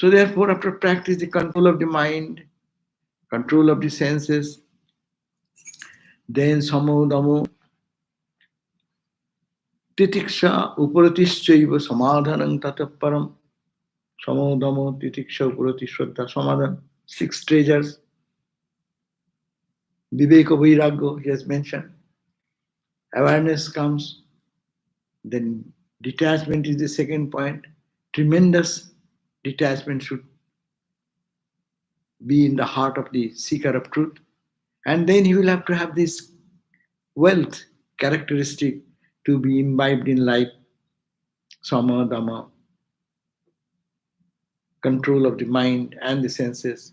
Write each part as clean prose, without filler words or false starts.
So therefore, after practice, the control of the mind, control of the senses, then samodamo, titiksha, uparatischaiva, samadhanam tataparam, samodamo, titiksha, uparati, shraddha, samadhan, six treasures, viveka, vairagya, he has mentioned. Awareness comes, then detachment is the second point. Tremendous detachment should be in the heart of the seeker of truth. And then he will have to have this wealth characteristic to be imbibed in life, sama, dhamma, control of the mind and the senses,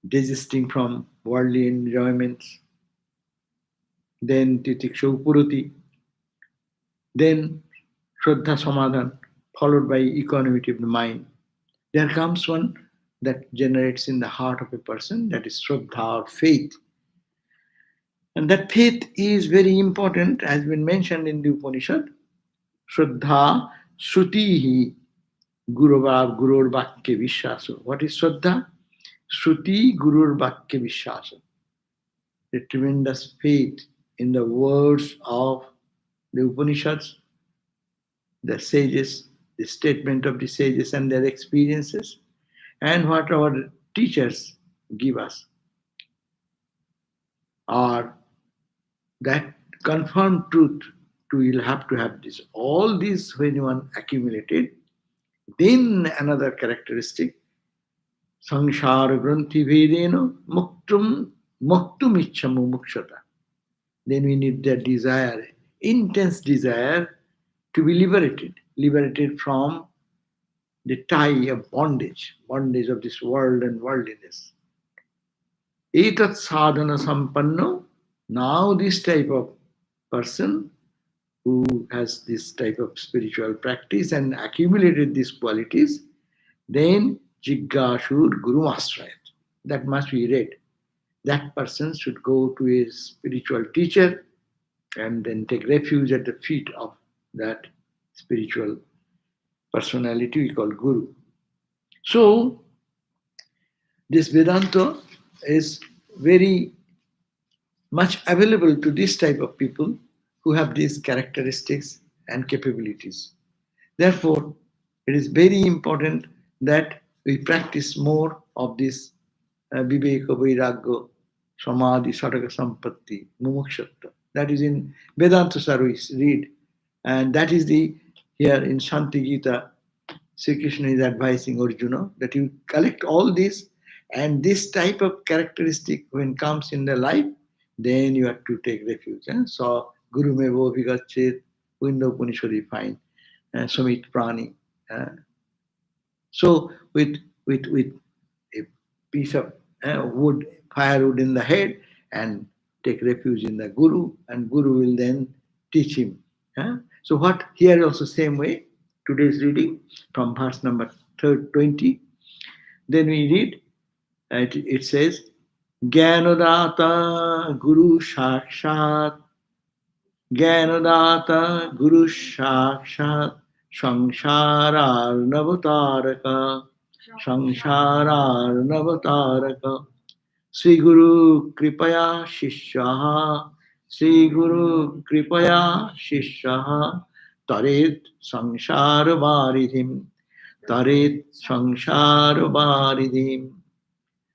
desisting from worldly enjoyments, then titiksha upurati, then shraddha samadhan, followed by equanimity of the mind. There comes one that generates in the heart of a person, that is shraddha or faith. And that faith is very important, as been mentioned in the Upanishad. Shraddha Shrutihi Gurur Vakya Vishwasa. What is Shraddha? Shruti Gurur Vakya Vishwasa. The tremendous faith in the words of the Upanishads, the sages, the statement of the sages and their experiences, and what our teachers give us, are that confirmed truth. We'll have to have this. All these, when one accumulated, then another characteristic, samsara granthi vedena muktum ichchamu mukshata. Then we need that desire, intense desire to be liberated from the tie of bondage of this world and worldliness. Etat sadhana sampanno, now this type of person who has this type of spiritual practice and accumulated these qualities, then Jiggashur Guru Astrayat. That must be read. That person should go to a spiritual teacher and then take refuge at the feet of that spiritual personality we call Guru. So, this Vedanta is very much available to this type of people who have these characteristics and capabilities. Therefore, it is very important that we practice more of this Viveka, Vairagya, Samadhi, Sataka Sampatti, Mumukshatta. That is in Vedanta Sarvis, read. And that is the, here in Shanti Gita, Sri Krishna is advising Arjuna that you collect all this, and this type of characteristic when comes in the life, then you have to take refuge. So, Guru Mevo Vigachet, in the Upanishad you find, Sumit Prani. So, with a piece of wood, firewood in the head, and take refuge in the Guru, and Guru will then teach him. So, what here also same way, today's reading from verse number 20. Then we read, it says, Jnanodata Guru Shakshat, Jnanodata Guru Shakshat, Samsarar Navataraka, Samsarar Navataraka, Sri Guru Kripaya Shishyaha, Sri Guru Kripaya Shishyaha, Taret Samsar Varidhim, Taret Samsar Varidhim.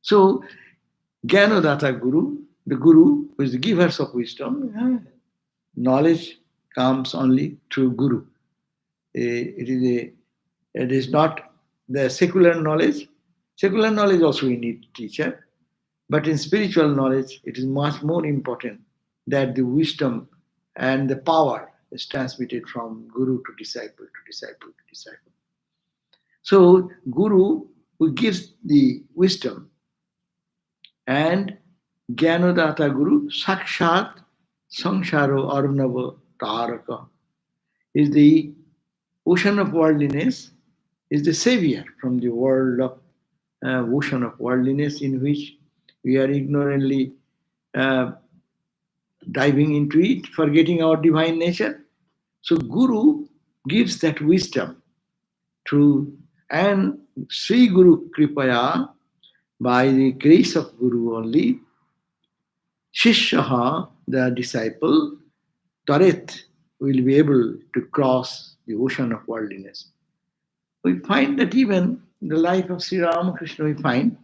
So, Jnanodata Guru, the Guru who is the giver of wisdom, knowledge comes only through Guru. It is not the secular knowledge. Secular knowledge also we need teacher, but in spiritual knowledge it is much more important that the wisdom and the power is transmitted from Guru to disciple to disciple to disciple. So Guru who gives the wisdom, and Jnanodata Guru Sakshat Samsaro Arunava Taraka is the ocean of worldliness, is the savior from the world of ocean of worldliness in which we are ignorantly diving into it, forgetting our divine nature. So Guru gives that wisdom through And Sri Guru Kripaya, by the grace of Guru only, Shishyaha, the disciple, Tarit, will be able to cross the ocean of worldliness. We find that even in the life of Sri Ramakrishna, we find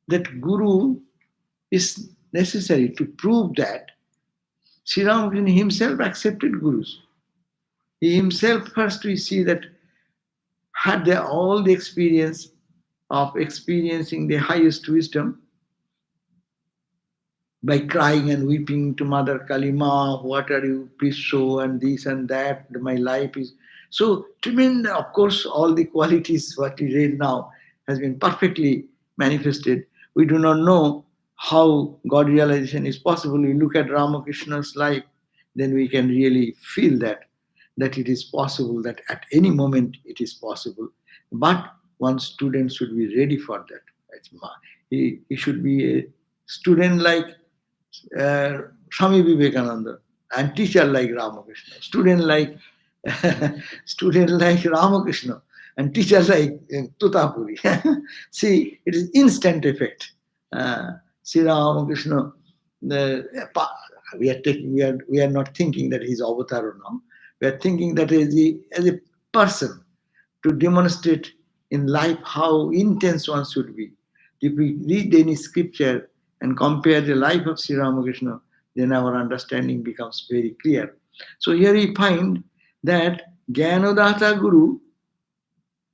that Guru is necessary to prove that Sri Ramakrishna himself accepted Gurus. He himself, first we see that had all the experience of experiencing the highest wisdom by crying and weeping to Mother Kalima, what are you, please show, and this and that, my life is. So, tremendous, of course, all the qualities what we read now has been perfectly manifested. We do not know how God realization is possible. We look at Ramakrishna's life, then we can really feel that it is possible, that at any moment it is possible. But one student should be ready for that. He should be a student like Swami Vivekananda, and teacher like Ramakrishna, student like Ramakrishna, and teacher like Tutapuri. See, it is instant effect. See Ramakrishna, we are not thinking that he is avatar or no. We are thinking that as a person to demonstrate in life how intense one should be. If we read any scripture and compare the life of Sri Ramakrishna, then our understanding becomes very clear. So here we find that Jnanodata Guru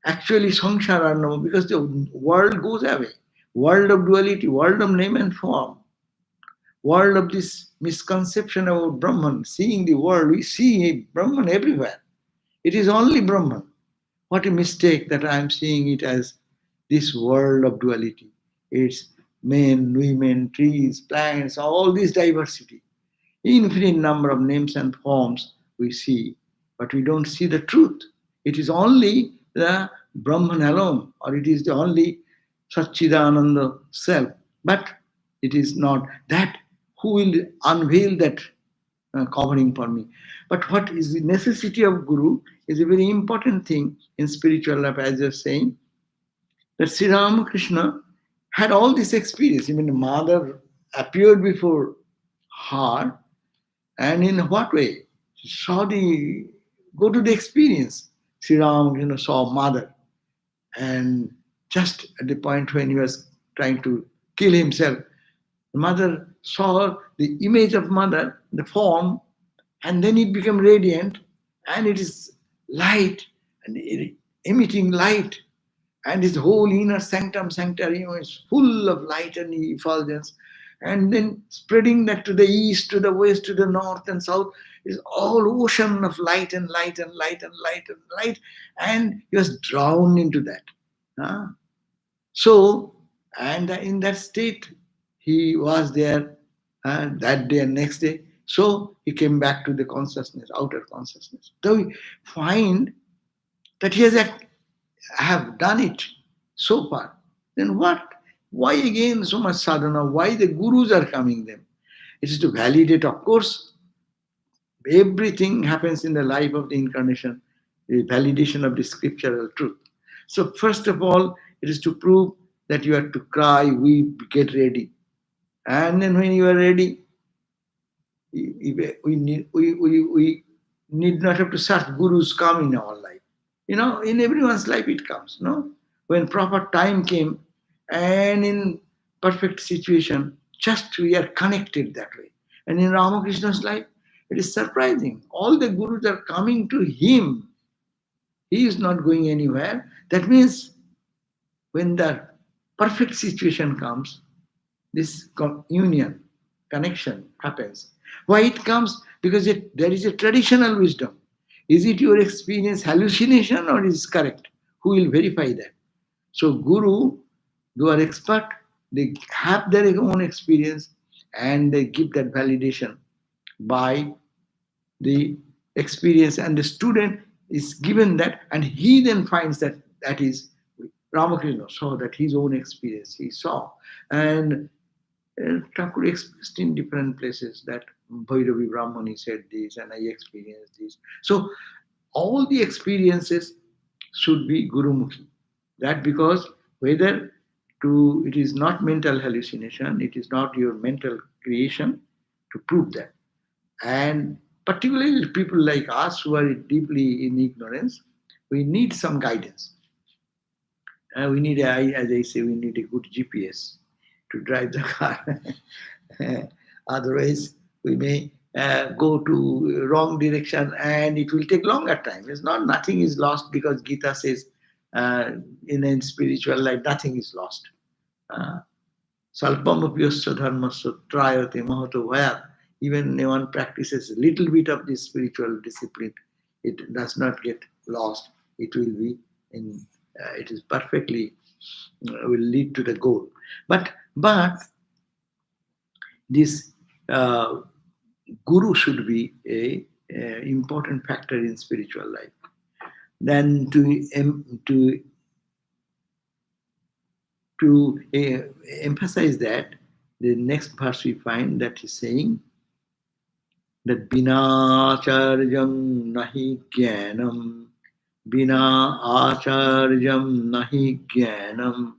actually Sangshararnava, because the world goes away. World of duality, world of name and form, world of this misconception about Brahman, seeing the world, we see Brahman everywhere. It is only Brahman. What a mistake that I am seeing it as this world of duality. It's men, women, trees, plants, all this diversity. Infinite number of names and forms we see, but we don't see the truth. It is only the Brahman alone, or it is the only Satchidananda self. But it is not that. Who will unveil that covering for me? But what is the necessity of Guru is a very important thing in spiritual life, as you're saying, that Sri Ramakrishna had all this experience. Even the mother appeared before her, and in what way? She saw go to the experience. Sri Ramakrishna saw mother, and just at the point when he was trying to kill himself, the mother saw the image of mother, the form, and then it became radiant, and it is light and emitting light, and his whole inner sanctum sanctorium is full of light and effulgence, and then spreading that to the east, to the west, to the north and south is all ocean of light and light and light and light and light, and he was drowned into that. Huh? So, and in that state, he was there that day and next day. So he came back to the consciousness, outer consciousness. So we find that he has have done it so far. Then what? Why again so much sadhana? Why the gurus are coming then? It is to validate, of course, everything happens in the life of the incarnation, the validation of the scriptural truth. So first of all, it is to prove that you have to cry, weep, get ready. And then when you are ready, we need not have to search. Gurus come in our life. In everyone's life it comes, no? When proper time came and in perfect situation, just we are connected that way. And in Ramakrishna's life, it is surprising. All the gurus are coming to him. He is not going anywhere. That means when the perfect situation comes, this union, connection happens. Why it comes? Because there is a traditional wisdom. Is it your experience hallucination or is it correct? Who will verify that? So Guru, who are expert, they have their own experience and they give that validation by the experience, and the student is given that, and he then finds that is Ramakrishna saw that his own experience he saw. And Thakur expressed in different places that Bhairavi Brahmani said this and I experienced this. So all the experiences should be Gurumukhi. That because whether to it is not mental hallucination, it is not your mental creation to prove that. And particularly people like us who are deeply in ignorance, we need some guidance. We need, as I say, we need a good GPS to drive the car. Otherwise, we may go to wrong direction and it will take longer time. It's not nothing is lost because Gita says uh, in spiritual life nothing is lost. Uh, Salpamapyasya dharmasya trayate mahato vayat. Even when one practices a little bit of this spiritual discipline, it does not get lost. It will be in. It is perfectly will lead to the goal. But this guru should be a important factor in spiritual life. Then to emphasize that, the next verse we find that he's saying that bina acharyam nahi jnanam, bina acharyam nahi jnanam,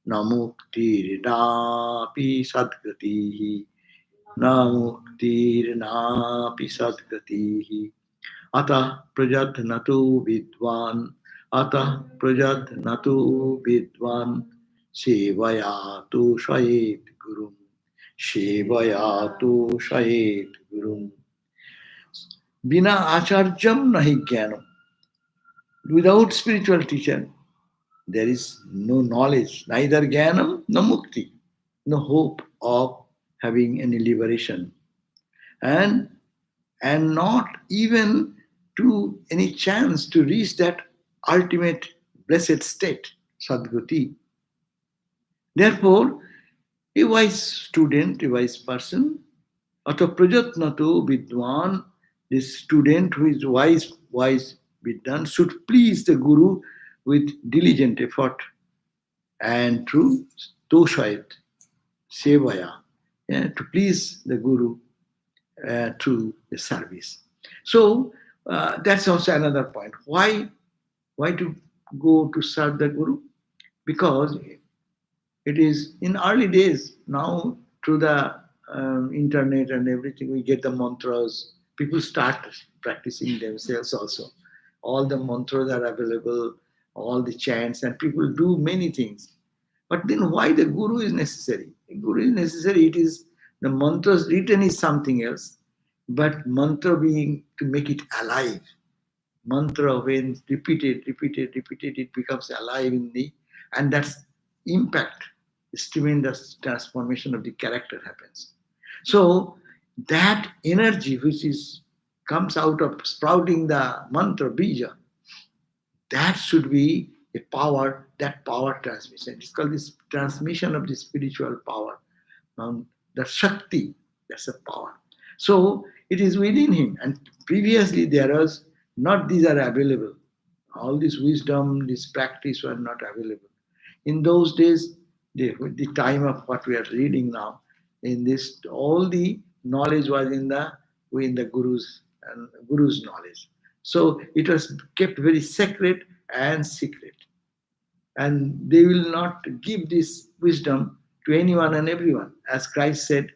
namuktir napi sadgatihi, namuktir napi sadgatihi. Atah prajadhnatu vidwan, atah prajadhnatu vidwan, sevayatu shayet gurum, sevayatu shayet gurum. Bina acharjam nahi jnanam. Without spiritual teacher, there is no knowledge, neither jnanam, no mukti, no hope of having any liberation. And not even to any chance to reach that ultimate blessed state, Sadgati. Therefore, a wise student, a wise person, Ato Prajatnato Vidwan, this student who is wise Vidwan, should please the Guru with diligent effort and through Toshayat, Sevaya, to please the Guru through the service. So that's also another point. Why to go to serve the Guru? Because it is in early days. Now through the internet and everything, we get the mantras. People start practicing themselves also. All the mantras are available, all the chants, and people do many things. But then why the Guru is necessary? The Guru is necessary. It is the mantras written is something else, but mantra being to make it alive. Mantra when repeated, it becomes alive in the, and that's impact, this tremendous transformation of the character happens. So that energy which is comes out of sprouting the mantra bija, that should be a power, that power transmission. It's called this transmission of the spiritual power. The Shakti, that's a power. So it is within him. And previously there was not these are available. All this wisdom, this practice were not available. In those days, the time of what we are reading now, in this all the knowledge was in the Guru's knowledge. So it was kept very sacred and secret. And they will not give this wisdom to anyone and everyone. As Christ said,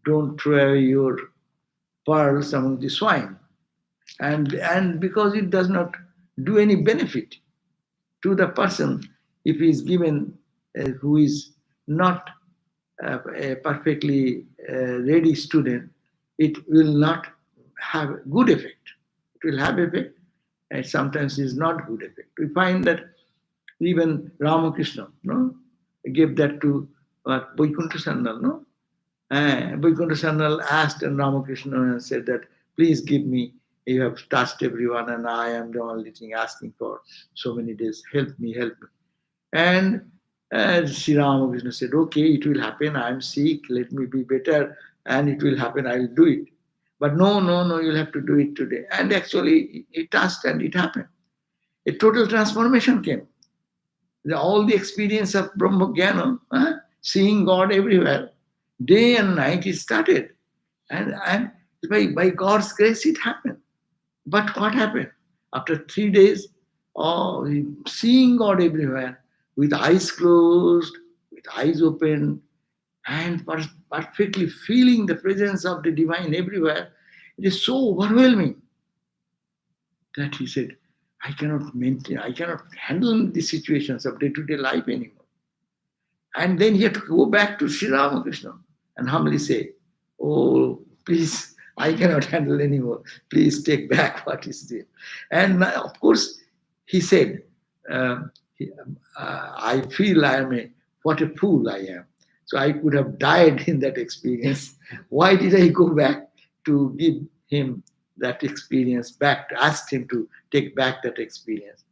don't throw away your pearls among the swine. And because it does not do any benefit to the person if he is given who is not a perfectly ready student, it will not have good effect. It will have effect, and sometimes is not good effect. We find that even Ramakrishna, no, gave that to Vaikuntha Sandal, no. Vaikuntha Sandal asked and Ramakrishna and said that, please give me, you have touched everyone and I am the only thing asking for so many days, help me. And Sri Ramakrishna said, okay, it will happen, I am sick, let me be better, and it will happen, I will do it. But no, you'll have to do it today. And actually, it touched and it happened. A total transformation came. All the experience of Brahma Jnana, seeing God everywhere, day and night, it started. And by God's grace, it happened. But what happened? After 3 days, seeing God everywhere, with eyes closed, with eyes open, and perfectly feeling the presence of the divine everywhere. It is so overwhelming that he said, I cannot maintain, I cannot handle the situations of day-to-day life anymore. And then he had to go back to Sri Ramakrishna and humbly say, oh, please, I cannot handle anymore. Please take back what is there. And of course, he said, uh, I feel I am what a fool I am. So I could have died in that experience. Why did I go back to give him that experience back, to ask him to take back that experience?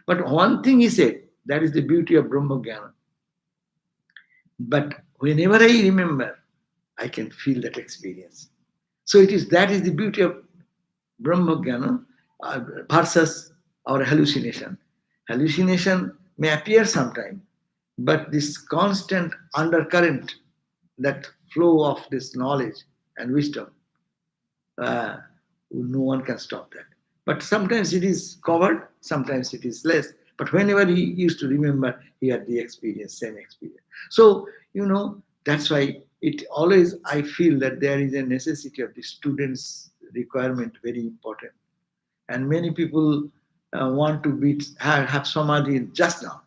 But one thing he said, that is the beauty of Brahma Jnana. But whenever I remember, I can feel that experience. So that is the beauty of Brahma Jnana versus our hallucination. Hallucination may appear sometime, but this constant undercurrent, that flow of this knowledge and wisdom, no one can stop that. But sometimes it is covered, sometimes it is less. But whenever he used to remember, he had the experience, same experience. So, that's why it always, I feel that there is a necessity of the student's requirement, very important. And many people want to have samadhi just now.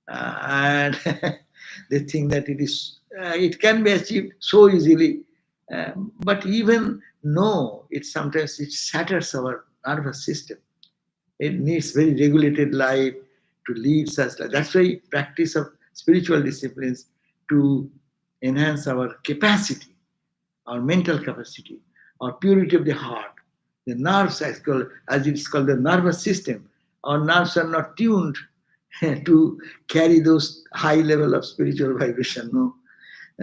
And they think that it can be achieved so easily. But even no, sometimes it shatters our nervous system. It needs very regulated life to lead such life. That's why practice of spiritual disciplines to enhance our capacity, our mental capacity, our purity of the heart. The nerves, as it's called, the nervous system. Our nerves are not tuned to carry those high level of spiritual vibration. No,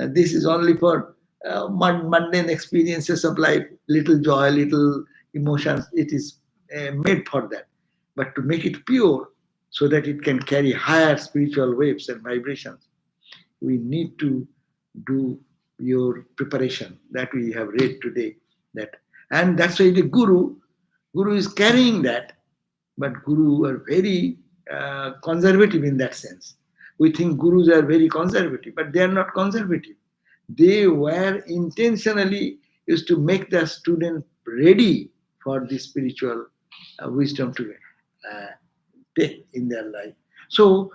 this is only for mundane experiences of life, little joy, little emotions. It is made for that. But to make it pure, so that it can carry higher spiritual waves and vibrations, we need to do your preparation that we have read today. And that's why the guru is carrying that, but guru are very conservative in that sense. We think gurus are very conservative, but they are not conservative. They were intentionally used to make the student ready for the spiritual wisdom to take in their life. So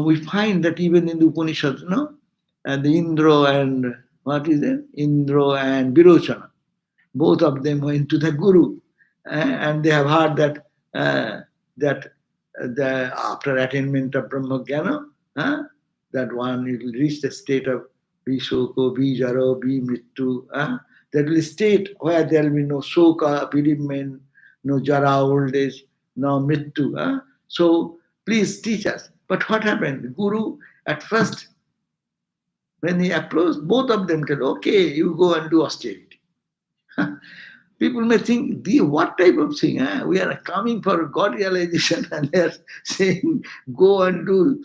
we find that even in the Upanishads, the Indra and what is it? Indra and Virochana, both of them went to the Guru, and they have heard that after attainment of Brahma Jnana, that one will reach the state of Vishoko, Vijaro, Vimrittu. That will state where there will be no Soka, bereavement, no Jara, old age, no Mrittu. So please teach us. But what happened? The Guru, at first, when he approached, both of them said, okay, you go and do austerity. People may think, what type of thing? We are coming for God realization and they are saying, go and do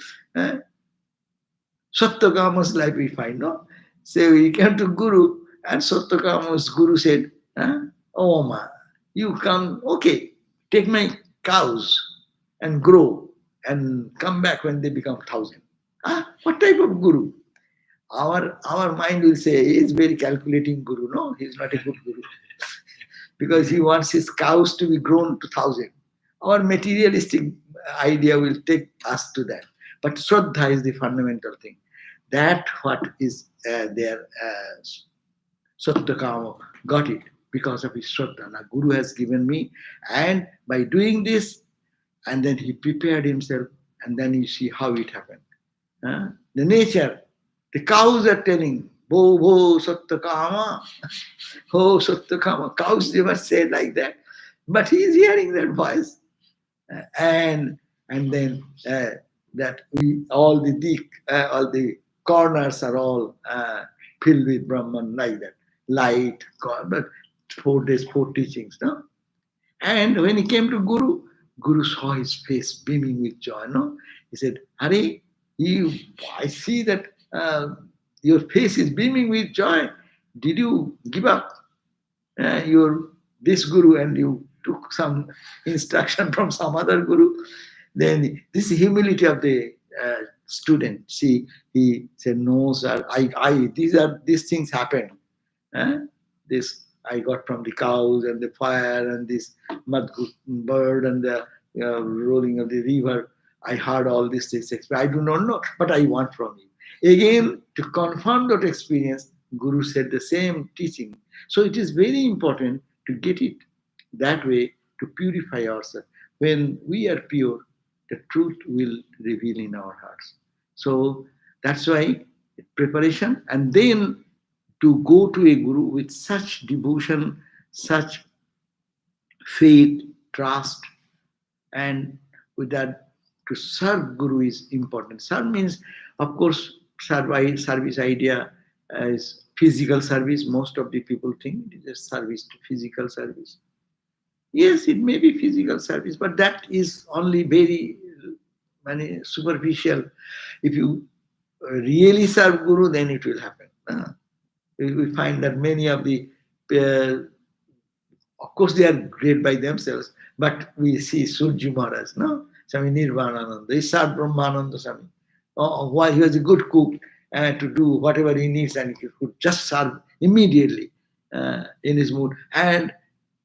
Satyakama's life we find. No? So we came to Guru and Satyakama's Guru said, oh ma, you come, okay, take my cows and grow and come back when they become 1,000. What type of Guru? Our mind will say, he is very calculating Guru. No, he is not a good Guru. Because he wants his cows to be grown to 1,000. Our materialistic idea will take us to that. But Shraddha is the fundamental thing. That what is there, Satyakama got it because of his Shraddha. Now Guru has given me, and by doing this, and then he prepared himself, and then you see how it happened. The nature, the cows are telling, Bo Bo Satyakama, oh Satyakama. Cows never say like that, but he is hearing that voice, and then that all the corners are all filled with Brahman like that, light, God, but 4 days, 4 teachings, no. And when he came to Guru saw his face beaming with joy, no. He said, Hari, I see that. Your face is beaming with joy. Did you give up this Guru and you took some instruction from some other Guru? Then this humility of the student. See, he said, "No, sir. These things happened. Huh? This I got from the cows and the fire and this mud bird and the rolling of the river. I heard all these things. I do not know, but I want from you." Again, to confirm that experience, Guru said the same teaching. So it is very important to get it that way to purify ourselves. When we are pure, the truth will reveal in our hearts. So that's why preparation, and then to go to a guru with such devotion, such faith, trust, and with that to serve guru is important. Serve means, of course, service idea is physical service. Most of the people think it is a service to physical service. Yes, it may be physical service, but that is only very superficial. If you really serve guru, then it will happen. We find that many of the uh, of course, they are great by themselves, but we see Surji Maharaj, no? Swami Nirvanananda, he served Brahmananda Swami. Why he was a good cook to do whatever he needs, and he could just serve immediately in his mood. And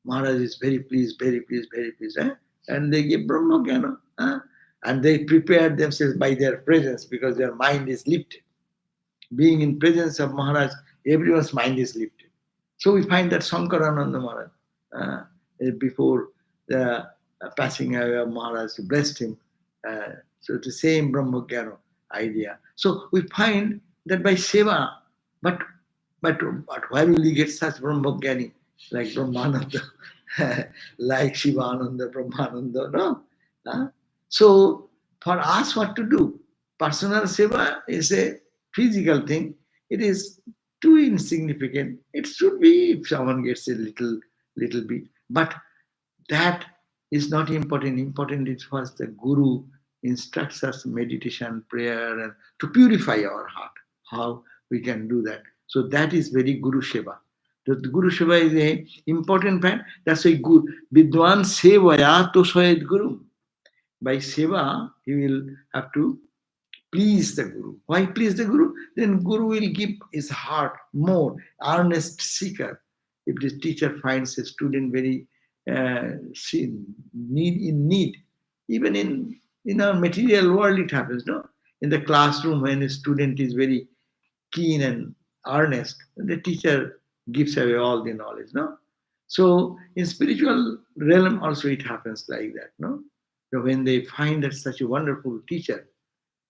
Maharaj is very pleased, very pleased, very pleased. And they give Brahma Jnana. And they prepared themselves by their presence because their mind is lifted. Being in presence of Maharaj, everyone's mind is lifted. So we find that Sankarananda Maharaj, before the passing away of Maharaj, blessed him. So the same Brahmajnana idea. So we find that by seva, but but where will you get such Brahmajnani like Brahmananda, like Shivananda, Brahmananda? No. So for us, what to do? Personal seva is a physical thing. It is too insignificant. It should be if someone gets a little bit, but that is not important. Important is first the Guru instructs us meditation, prayer, and to purify our heart. How we can do that? So that is very Guru Seva. The Guru Seva is a important part. That's why Guru Vidwan Sevaya to Soyed Guru. By Seva, he will have to please the Guru. Why please the Guru? Then Guru will give his heart more, earnest seeker. If the teacher finds a student very need, even in our material world it happens, no? In the classroom, when a student is very keen and earnest, the teacher gives away all the knowledge, no? So in spiritual realm also it happens like that, no? So when they find that such a wonderful teacher,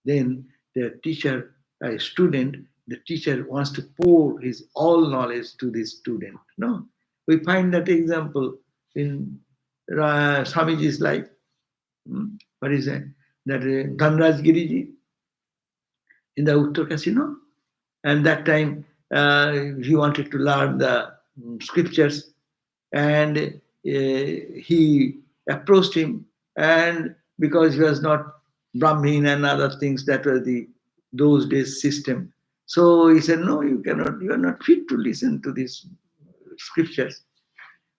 then the teacher, a student, the teacher wants to pour his all knowledge to this student. No, we find that example in Swamiji's life. What is that? That Dhanraj Giriji in the Uttar Casino, and that time he wanted to learn the scriptures, and he approached him, and because he was not Brahmin and other things, that were the those days system. So he said, "No, you cannot. You are not fit to listen to these scriptures."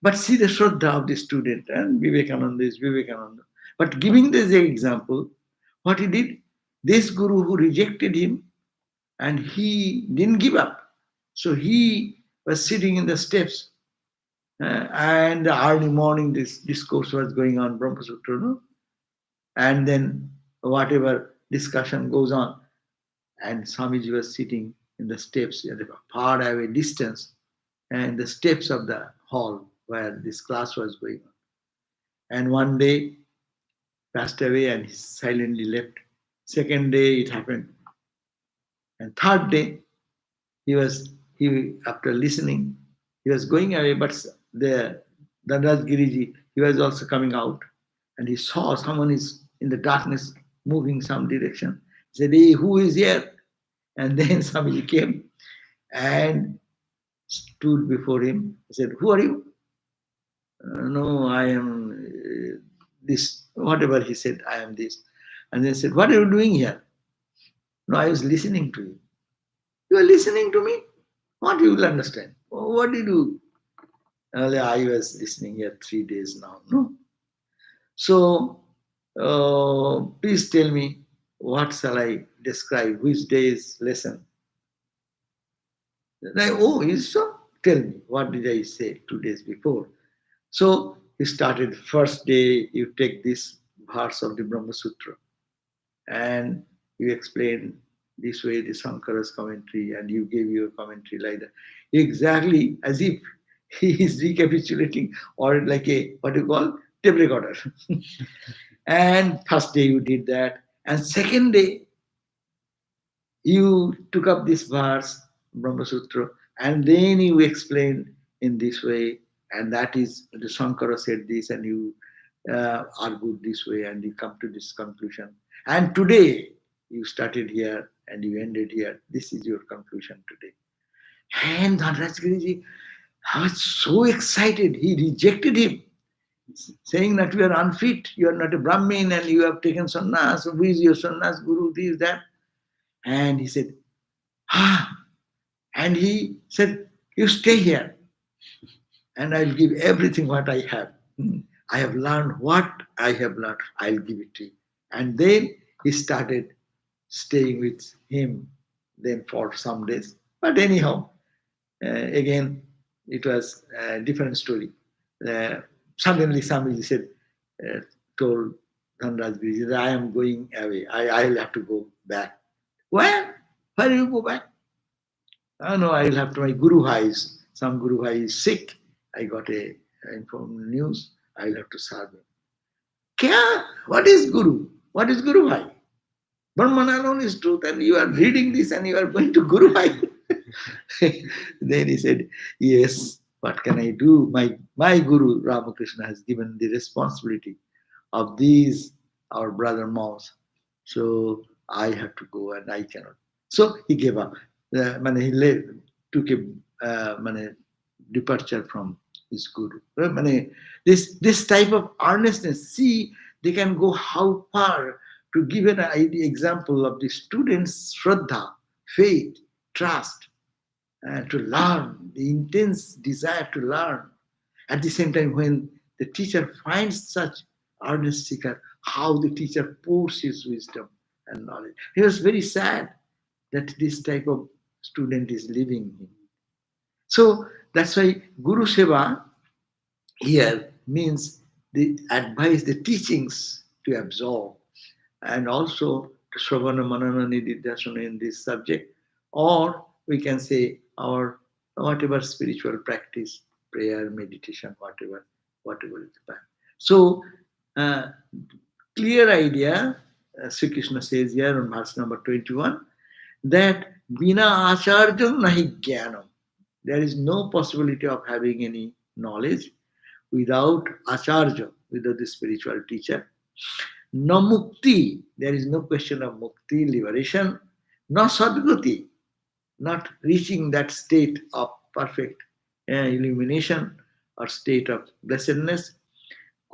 But see the Shraddha of the student, and Vivekananda is Vivekananda. But giving this example, what he did, this guru who rejected him, and he didn't give up. So he was sitting in the steps, and early morning this discourse was going on, Brahma Sutra, no? And then whatever discussion goes on, and Swamiji was sitting in the steps at a far away distance, and the steps of the hall where this class was going on. And one day passed away and he silently left. Second day it happened. And third day, he after listening, he was going away, but the Dhanraj Giriji, he was also coming out, and he saw someone is in the darkness moving some direction. He said, "Hey, who is here?" And then somebody came and stood before him. He said, "Who are you?" "No, I am this," whatever he said, "I am this." And then said, "What are you doing here?" "No, I was listening to you." "You are listening to me? What you will understand? What did you?" "I was listening here 3 days now." "No." So Please tell me, what shall I describe? Which day's lesson? Like, oh, is so? Tell me, what did I say 2 days before? So he started first day, you take this verse of the Brahma Sutra and you explain this way the Sankara's commentary and you gave your commentary like that. Exactly as if he is recapitulating or like a, what you call, tape recorder. And first day you did that. And second day you took up this verse, Brahma Sutra, and then you explained in this way, and that is the Shankara said this, and you argued this way, and you come to this conclusion. And today you started here and you ended here. This is your conclusion today. And Dhanraj Giriji was so excited. He rejected him, saying that you are unfit, you are not a Brahmin, and you have taken sannyas. Who is your sannyas guru? This, that. And he said, ah, and he said, you stay here and I'll give everything what I have. I have learned what I have learned. I'll give it to you. And then he started staying with him then for some days. But anyhow, again, it was a different story. Suddenly somebody said, uh, told Dhanraj Biriji that I am going away. I'll have to go back. Where? Where do you go back? Oh no, I'll have to, my Guru Bhai is, some Guru Bhai is sick. I got a informed news. I'll have to serve him. Kya? What is Guru? What is Guru Bhai? Brahman alone is truth, and you are reading this and you are going to Guru Bhai. Then he said, yes, what can I do? My Guru Ramakrishna has given the responsibility of these, our brother monks. So I have to go and I cannot. So he gave up. He took a departure from his guru. This type of earnestness, see, they can go how far to give an idea, example of the student's shraddha, faith, trust, to learn, the intense desire to learn. At the same time, when the teacher finds such earnest seeker, how the teacher pours his wisdom and knowledge. He was very sad that this type of student is leaving him. So that's why Guru Seva here means the advice, the teachings to absorb, and also to Shravana Manana Nididhyasana in this subject, or we can say our whatever spiritual practice, prayer, meditation, whatever is the plan. So, clear idea, Sri Krishna says here on verse number 21, that Bina Acharjam Nahi Jnanam. There is no possibility of having any knowledge without Acharya, without the spiritual teacher. No mukti, there is no question of mukti, liberation. No sadgati, not reaching that state of perfect illumination or state of blessedness.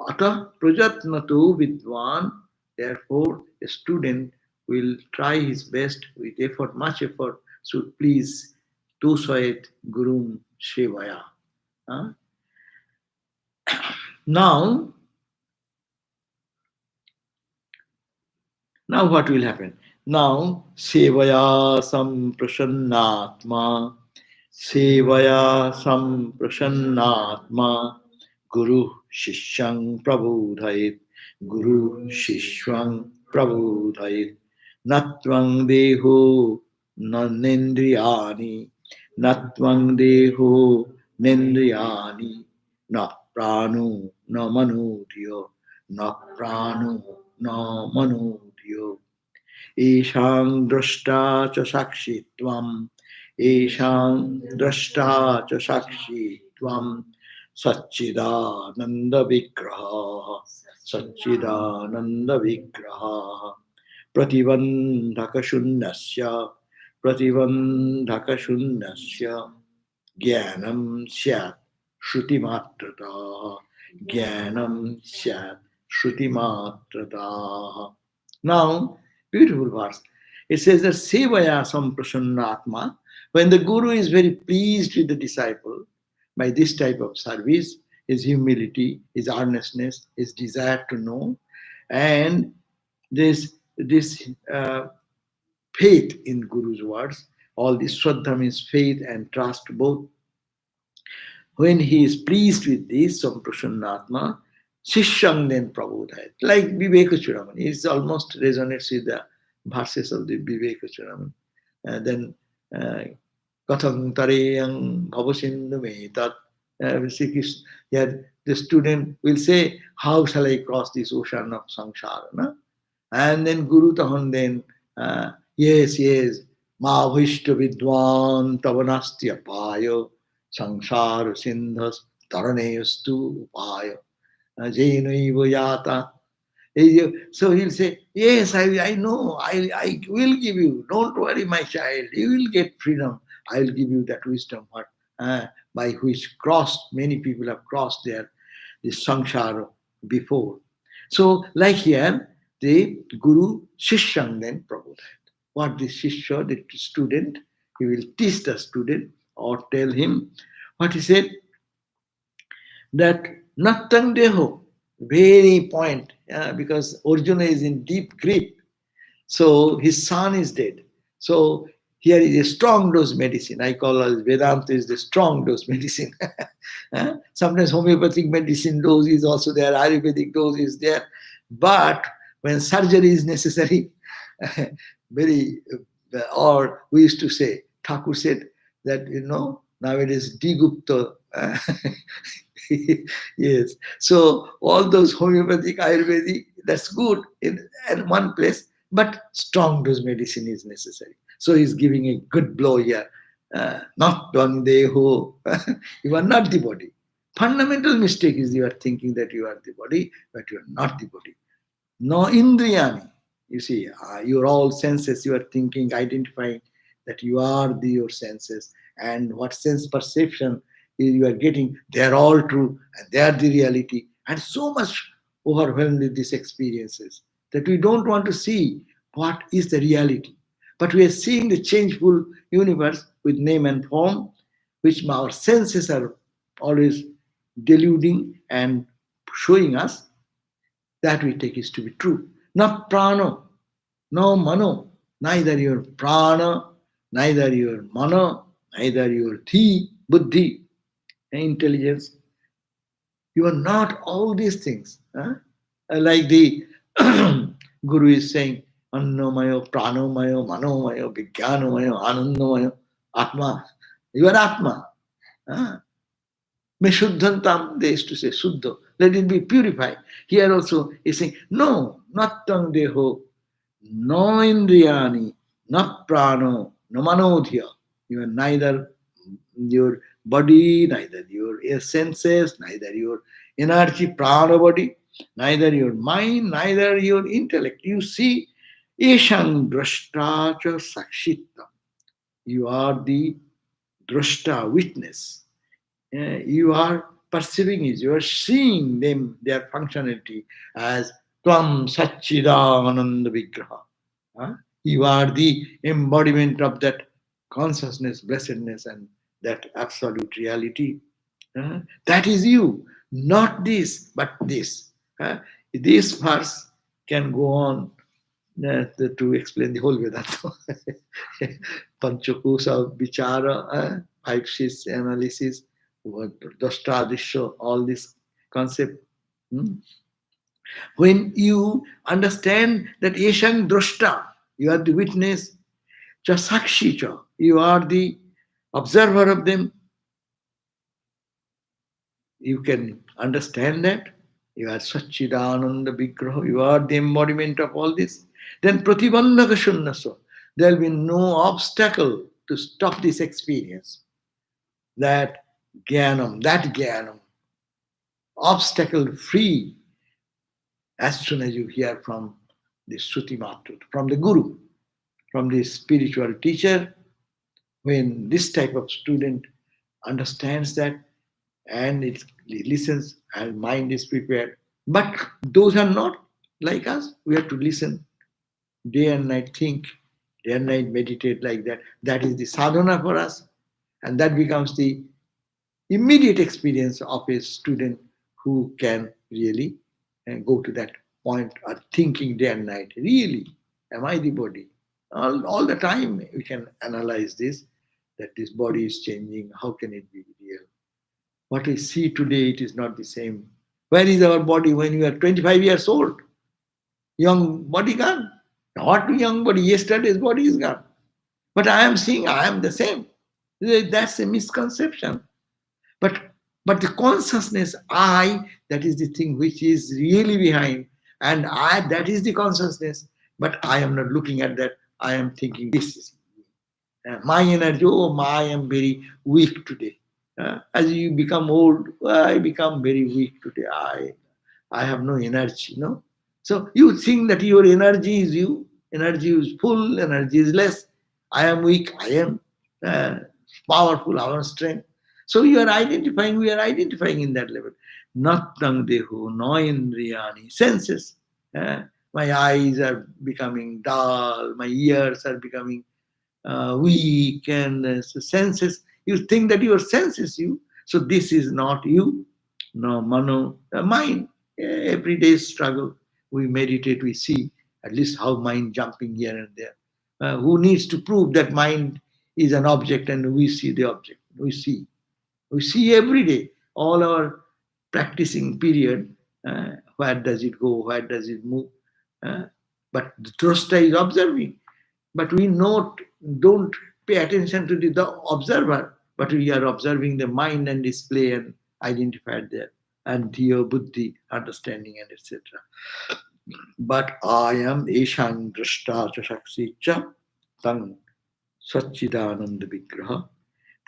Ata prajatnatu vidwan, therefore a student will try his best with effort, much effort, should please Tusayet Gurum Shevaya. Now what will happen? Now, Sevaya Samprasannatma, Sevaya Samprasannatma, Guru Shishyang Prabodhayit, Guru Shishwang Prabodhayit, Natvang Deho Nanendriyani, Natvang Deho Nendriyani, Na Pranu, Na Manudyo, Na Pranu, Na Manudyo. Eshang drashta cha sakshi tvam, Eshang drashta cha sakshi tvam, Satchidananda Vigraha, Satchidananda Vigraha, Pratibandhaka Shunyasya, Pratibandhaka Shunyasya, Jnanam Syat Shruti Matrata, Jnanam Syat Shruti Matrata. Now, beautiful verse. It says that Sevaya Samprasannatma, when the Guru is very pleased with the disciple by this type of service, his humility, his earnestness, his desire to know, And this faith in Guru's words, all this Shraddha means faith and trust both. When he is pleased with this, Samprasannatma, Shishyam then Prabodhayat. Like Viveka Chudamani, it almost resonates with the verses of the Viveka Chudamani. Then Katham Tareyang Bhavasindu Me Tat. Sri Krishna, here the student will say, how shall I cross this ocean of samsara? Na? And then Guru Tahan then, yes, yes, Ma Vishta Vidwan Tavanastya Payo Sangsara Sindhas Taraneyastu Upayo Jainaiva Yata. So he'll say, yes, I know, I will give you. Don't worry, my child. You will get freedom. I will give you that wisdom what, by which many people have crossed this samsara before. So, like here, the Guru Shishyam then Prabodhayat. What the Shishya, the student, he will teach the student or tell him what he said, that Nattang Deho, very point, because Arjuna is in deep grief. So his son is dead. So here is a strong dose medicine. I call it Vedanta is the strong dose medicine. Sometimes homeopathic medicine dose is also there, Ayurvedic dose is there. But when surgery is necessary, or we used to say, Thakur said that, nowadays Digupta. Yes. So all those homeopathic, Ayurvedic, that's good in one place, but strong dose medicine is necessary. So he's giving a good blow here. Not one deho. You are not the body. Fundamental mistake is you are thinking that you are the body, but you are not the body. No indriyani. You see, your all senses, you are thinking, identifying that you are your senses, and what sense perception you are getting, they are all true and they are the reality. And so much overwhelmed with these experiences that we don't want to see what is the reality. But we are seeing the changeful universe with name and form, which our senses are always deluding and showing us, that we take is to be true. Not prana, no mano, neither your prana, neither your mano, neither your thi, buddhi, intelligence. You are not all these things. Like the Guru is saying, Annamayo, Pranomayo, Manomayo, Vijnanomayo, Anandamayo, Atma. You are Atma. Me Shuddhantam, they used to say, Suddha. Let it be purified. Here also he's saying, no, not tang deho, no indriyani, not prano, no manodhya. You are neither your body, neither your senses, neither your energy, prana body, neither your mind, neither your intellect. You see, Eshang drashta cha sakshittam. You are the drashta, witness. You are perceiving it, you are seeing them, their functionality as Tvam Satchidananda Vigraha. You are the embodiment of that consciousness, blessedness, and that absolute reality. That is you, not this, but this. This verse can go on to explain the whole Vedanta. Panchakosa, Vichara, five sheets analysis, Dostadisho, all this concept. When you understand that Eshang Droshta, you are the witness, Chasakshi cha, you are the observer of them, you can understand that. You are Satchidananda Vigraha, you are the embodiment of all this. Then Pratibandhaka Shunnasa, there will be no obstacle to stop this experience. That Jnanam, obstacle free, as soon as you hear from the Shruti Matut, from the Guru, from the spiritual teacher, when this type of student understands that and it listens and mind is prepared. But those are not like us. We have to listen day and night, think, day and night meditate like that. That is the sadhana for us. And that becomes the immediate experience of a student who can really go to that point are thinking day and night, really, am I the body? All the time we can analyze this, that this body is changing. How can it be real? What we see today, it is not the same. Where is our body when we are 25 years old? Young body gone. Not young body, yesterday's body is gone. But I am seeing I am the same. That's a misconception. But the consciousness, I, that is the thing which is really behind. And I, that is the consciousness. But I am not looking at that. I am thinking this is my energy. Oh, I am very weak today. As you become old, I become very weak today. I have no energy, no? So you think that your energy is you, energy is full, energy is less. I am weak, I am uh, powerful, I am strength. So you are identifying, we are identifying in that level. Nattang deho, no indriyani, senses. My eyes are becoming dull, my ears are becoming weak, and senses. You think that your sense is you. So this is not you. No, mano, mind. Every day struggle. We meditate, we see at least how mind jumping here and there. Who needs to prove that mind is an object and we see the object? We see. We see every day. All our practicing period, where does it go? Where does it move? Uh, but the Drosta is observing. But we don't pay attention to the observer, but we are observing the mind and display and identify there, and dhiyo, buddhi, understanding, and etc. But I am Eshan Drashta Chasaksi Cha Tang Satchidananda Vigraha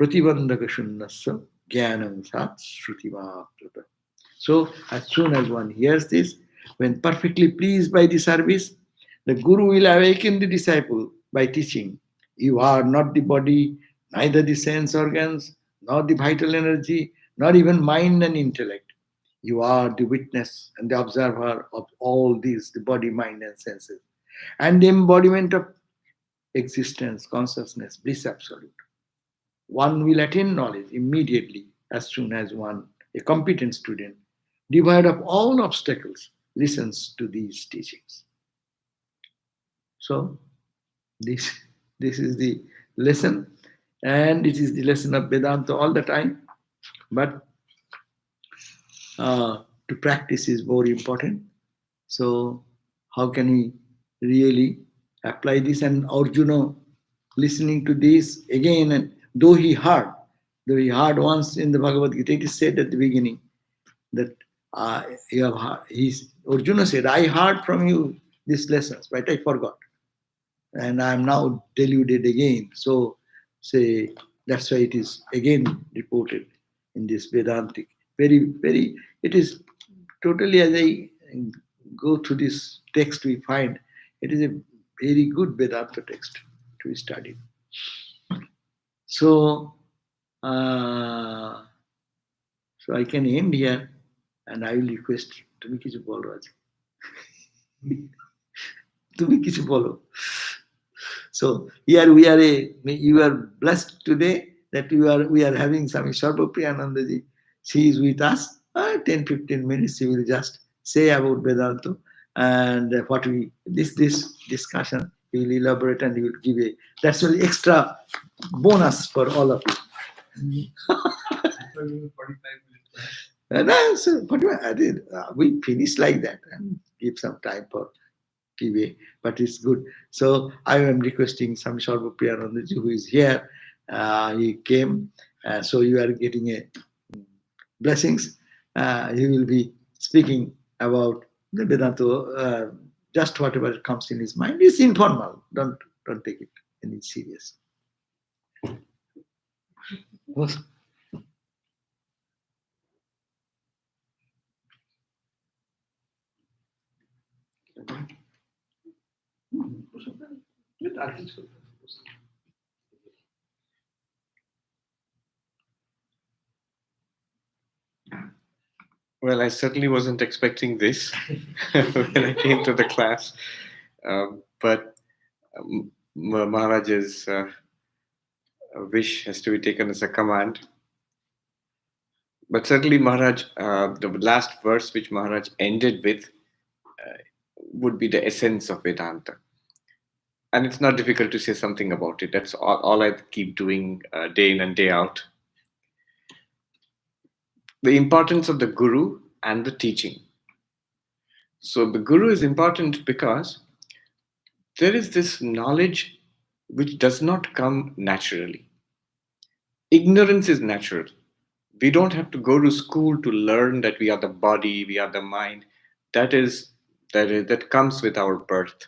Pratibandhaka Shunnasa Jnanam Sat Shrutima. So, as soon as one hears this, when perfectly pleased by the service, the Guru will awaken the disciple by teaching, you are not the body, neither the sense organs, nor the vital energy, nor even mind and intellect. You are the witness and the observer of all these, the body, mind, and senses, and the embodiment of existence, consciousness, bliss absolute. One will attain knowledge immediately as soon as one, a competent student, devoid of all obstacles, listens to these teachings. So this is the lesson, and it is the lesson of Vedanta all the time. But to practice is more important. So how can we really apply this? And Arjuna, listening to this again, and though he heard once in the Bhagavad Gita, it is said at the beginning that you have heard, Arjuna said, I heard from you these lessons, but I forgot. And I am now deluded again. So say that's why it is again reported in this Vedantic. Very, very, it is totally, as I go through this text, we find it is a very good Vedanta text to be studied. So, so I can end here, and I will request তুমি কিছু বলো আজকে তুমি কিছু বলো. So here you are blessed today that we are having Swami Sarvapriyanandaji. She is with us. 10-15 minutes she will just say about Vedanta, and what we this discussion he will elaborate, and he will give a that's really extra bonus for all of you. 45 minutes. So we finish like that and give some time for QA, but it's good. So I am requesting Swami Sarvapriyanandaji, who is here. He came, so you are getting a blessings. He will be speaking about the Vedanta, just whatever comes in his mind. It's informal. Don't take it any serious. Well, I certainly wasn't expecting this when I came to the class, but Maharaj's wish has to be taken as a command. But certainly, Maharaj, the last verse which Maharaj ended with, would be the essence of Vedanta. And it's not difficult to say something about it. That's all I keep doing day in and day out. The importance of the guru and the teaching. So the guru is important because there is this knowledge which does not come naturally. Ignorance is natural. We don't have to go to school to learn that we are the body, we are the mind. That comes with our birth.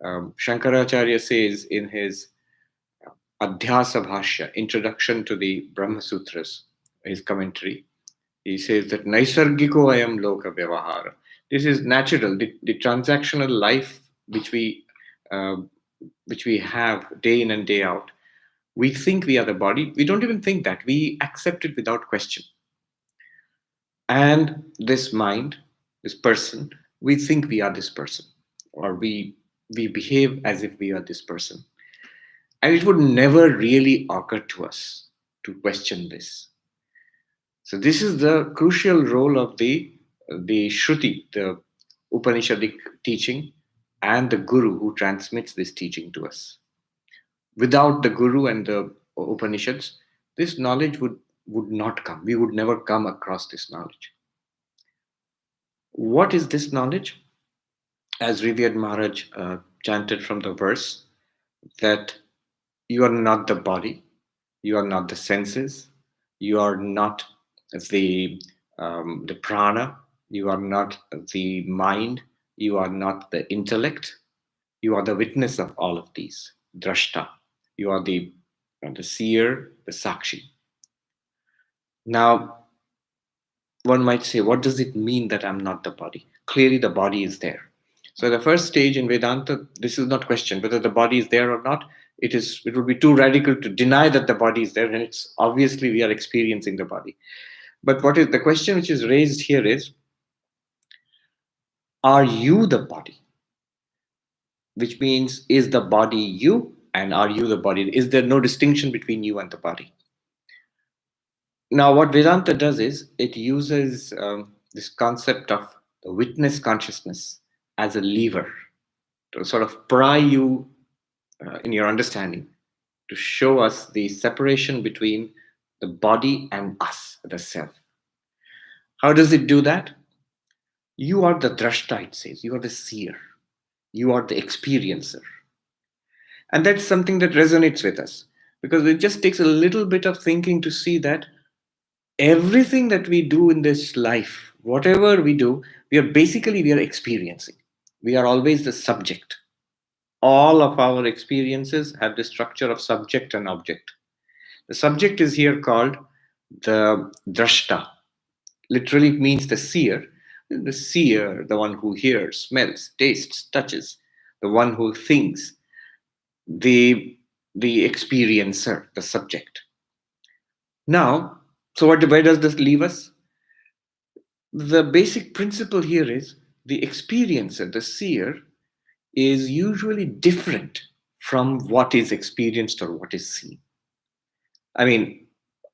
Shankaracharya says in his Adhyasa Bhashya, Introduction to the Brahma Sutras, his commentary, he says that Naisargiko ayam loka vyavahara. This is natural, the transactional life uh, which we have day in and day out. We think we are the body. We don't even think that. We accept it without question. And this mind, this person, we think we are this person, or we behave as if we are this person. And it would never really occur to us to question this. So this is the crucial role of the Shruti, the Upanishadic teaching, and the Guru who transmits this teaching to us. Without the Guru and the Upanishads, this knowledge would not come. We would never come across this knowledge. What is this knowledge? As Revered Maharaj chanted from the verse, that you are not the body, you are not the senses, you are not the prana, you are not the mind, you are not the intellect, you are the witness of all of these, drashta. You are the seer, the sakshi. Now, one might say, what does it mean that I'm not the body? Clearly, the body is there. So the first stage in Vedanta, this is not questioned whether the body is there or not. It would be too radical to deny that the body is there, and it's obviously we are experiencing the body. But what is the question which is raised here is, are you the body? Which means, is the body you, and are you the body? Is there no distinction between you and the body? Now, what Vedanta does is it uses this concept of the witness consciousness as a lever to sort of pry you in your understanding, to show us the separation between the body and us, the self. How does it do that? You are the drashta, it says. You are the seer. You are the experiencer. And that's something that resonates with us, because it just takes a little bit of thinking to see that everything that we do in this life, whatever we do, we are experiencing. We are always the subject. All of our experiences have the structure of subject and object. The subject is here called the drashta. Literally, it means the seer. The seer, the one who hears, smells, tastes, touches, the one who thinks, the experiencer, the subject. Now, so where does this leave us? The basic principle here is the experiencer, the seer, is usually different from what is experienced or what is seen. I mean,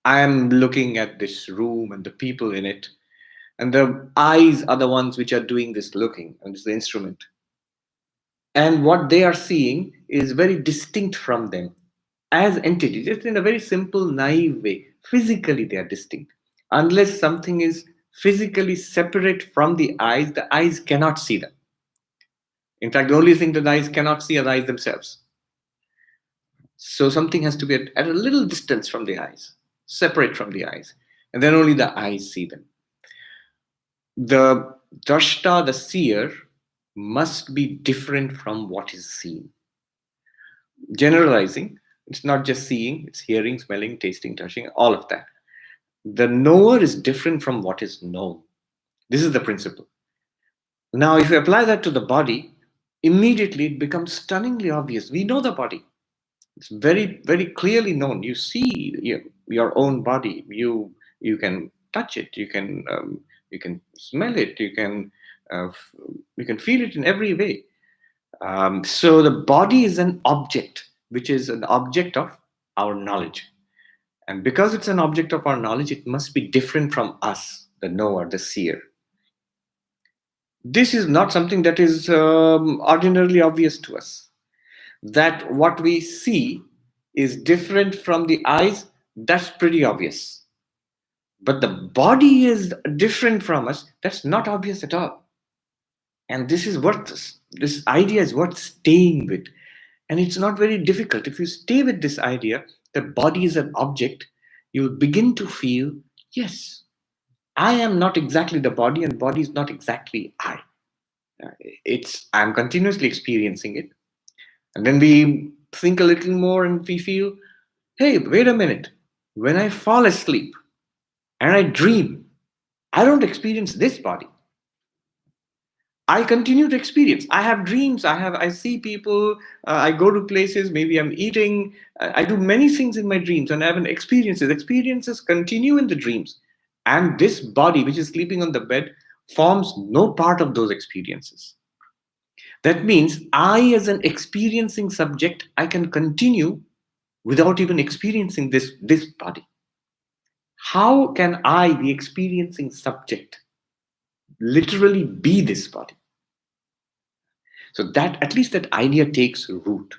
I am looking at this room and the people in it, and the eyes are the ones which are doing this looking, and it's the instrument. And what they are seeing is very distinct from them as entities, just in a very simple, naive way. Physically, they are distinct. Unless something is physically separate from the eyes cannot see them. In fact, the only thing that the eyes cannot see are the eyes themselves. So something has to be at a little distance from the eyes, separate from the eyes, and then only the eyes see them. The drashta, the seer, must be different from what is seen. Generalizing, it's not just seeing, it's hearing, smelling, tasting, touching, all of that. The knower is different from what is known. This is the principle. Now, if you apply that to the body, immediately it becomes stunningly obvious. We know the body. It's very, very clearly known. You see your own body. You can touch it. You can smell it. You can feel it in every way. So the body is an object, which is an object of our knowledge. And because it's an object of our knowledge, it must be different from us, the knower, the seer. This is not something that is ordinarily obvious to us. That what we see is different from the eyes, that's pretty obvious. But the body is different from us, that's not obvious at all. And this idea is worth staying with. And it's not very difficult. If you stay with this idea that body is an object, you'll begin to feel, yes, I am not exactly the body, and body is not exactly I. I'm continuously experiencing it. And then we think a little more and we feel, hey, wait a minute. When I fall asleep and I dream, I don't experience this body. I continue to experience. I have dreams. I see people. I go to places. Maybe I'm eating. I do many things in my dreams, and I have experiences. Experiences continue in the dreams, and this body, which is sleeping on the bed, forms no part of those experiences. That means I, as an experiencing subject, I can continue without even experiencing this body. How can I, the experiencing subject, literally be this body? So that, at least that idea takes root.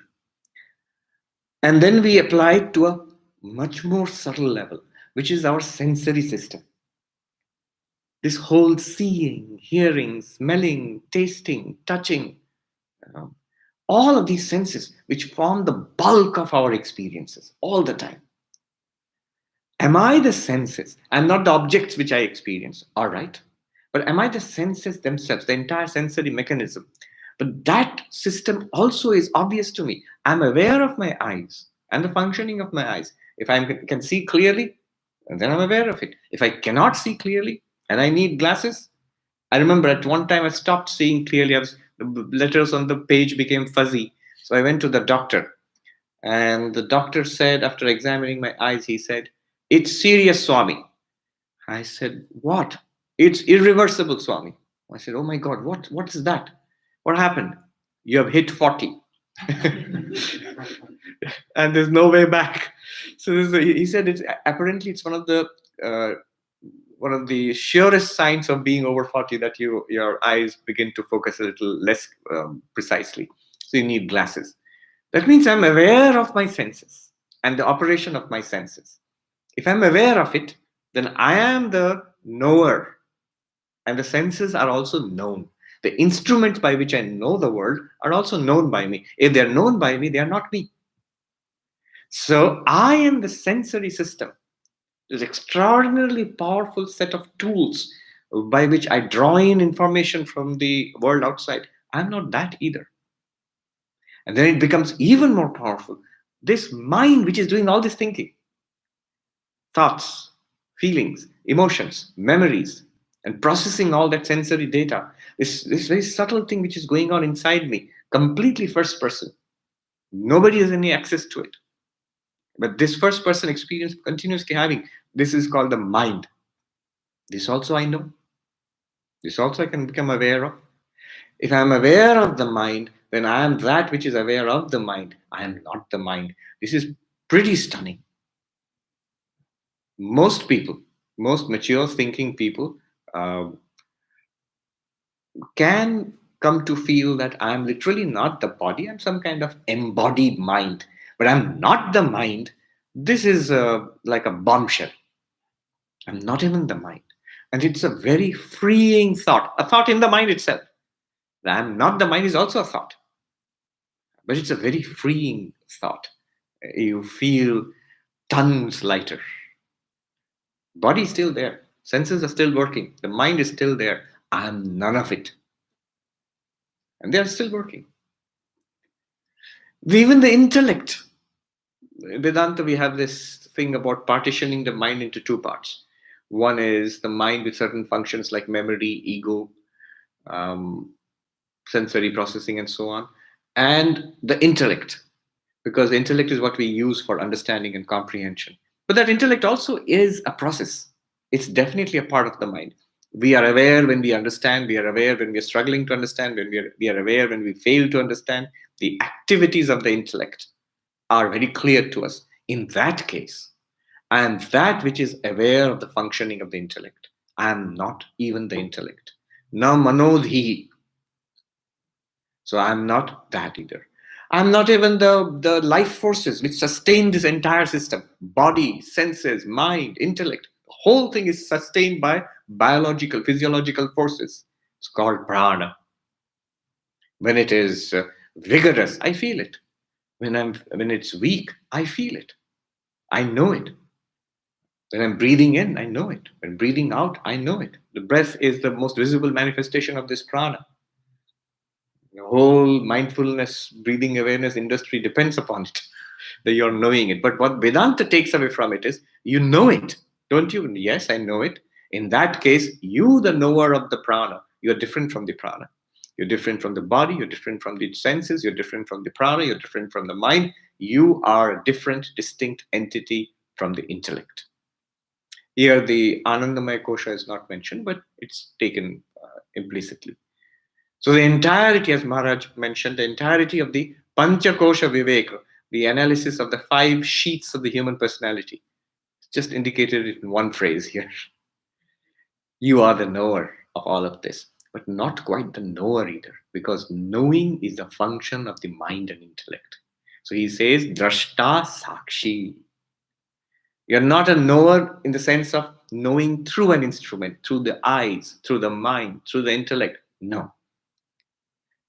And then we apply it to a much more subtle level, which is our sensory system. This whole seeing, hearing, smelling, tasting, touching, all of these senses which form the bulk of our experiences all the time. Am I the senses? I'm not the objects which I experience, all right. But am I the senses themselves, the entire sensory mechanism? But that system also is obvious to me. I'm aware of my eyes and the functioning of my eyes. If I can see clearly, then I'm aware of it. If I cannot see clearly and I need glasses, I remember at one time I stopped seeing clearly. The letters on the page became fuzzy. So I went to the doctor. And the doctor said, after examining my eyes, he said, "It's serious, Swami." I said, "What?" "It's irreversible, Swami." I said, "Oh my God, what is that? What happened?" "You have hit 40." And there's no way back. So he said, apparently it's one of the surest signs of being over 40 that your eyes begin to focus a little less precisely. So you need glasses. That means I'm aware of my senses and the operation of my senses. If I'm aware of it, then I am the knower, and the senses are also known. The instruments by which I know the world are also known by me. If they're known by me, they are not me. So I am the sensory system, this extraordinarily powerful set of tools by which I draw in information from the world outside. I'm not that either. And then it becomes even more powerful. This mind, which is doing all this thinking, thoughts, feelings, emotions, memories, and processing all that sensory data, this very subtle thing which is going on inside me, completely first person. Nobody has any access to it. But this first person experience continuously having, this is called the mind. This also I know. This also I can become aware of. If I am aware of the mind, then I am that which is aware of the mind. I am not the mind. This is pretty stunning. Most people, most mature thinking people, can come to feel that I'm literally not the body. I'm some kind of embodied mind, but I'm not the mind. This is like a bombshell. I'm not even the mind. And it's a very freeing thought, a thought in the mind itself. I'm not the mind is also a thought, but it's a very freeing thought. You feel tons lighter. Body is still there. Senses are still working. The mind is still there. I'm none of it. And they are still working. Even the intellect. Vedanta, we have this thing about partitioning the mind into two parts. One is the mind with certain functions like memory, ego, sensory processing, and so on, and the intellect, because the intellect is what we use for understanding and comprehension. But that intellect also is a process. It's definitely a part of the mind. We are aware when we understand. We are aware when we are struggling to understand. When we are aware when we fail to understand. The activities of the intellect are very clear to us. In that case, I am that which is aware of the functioning of the intellect. I am not even the intellect. Na manodhi. So I'm not that either. I'm not even the life forces which sustain this entire system. Body, senses, mind, intellect. The whole thing is sustained by biological, physiological forces. It's called prana. When it is vigorous, I feel it. When it's weak, I feel it. I know it. When I'm breathing in, I know it. When breathing out, I know it. The breath is the most visible manifestation of this prana. The whole mindfulness, breathing awareness industry depends upon it, that you're knowing it. But what Vedanta takes away from it is, you know it, don't you? Yes, I know it. In that case, you, the knower of the prana, you're different from the prana. You're different from the body, you're different from the senses, you're different from the prana, you're different from the mind. You are a different, distinct entity from the intellect. Here, the Anandamaya Kosha is not mentioned, but it's taken implicitly. So the entirety, as Maharaj mentioned, the entirety of the Panchakosha Viveka, the analysis of the 5 sheets of the human personality, it's just indicated in one phrase here. You are the knower of all of this, but not quite the knower either, because knowing is a function of the mind and intellect. So he says, Drashta Sakshi. You're not a knower in the sense of knowing through an instrument, through the eyes, through the mind, through the intellect. No.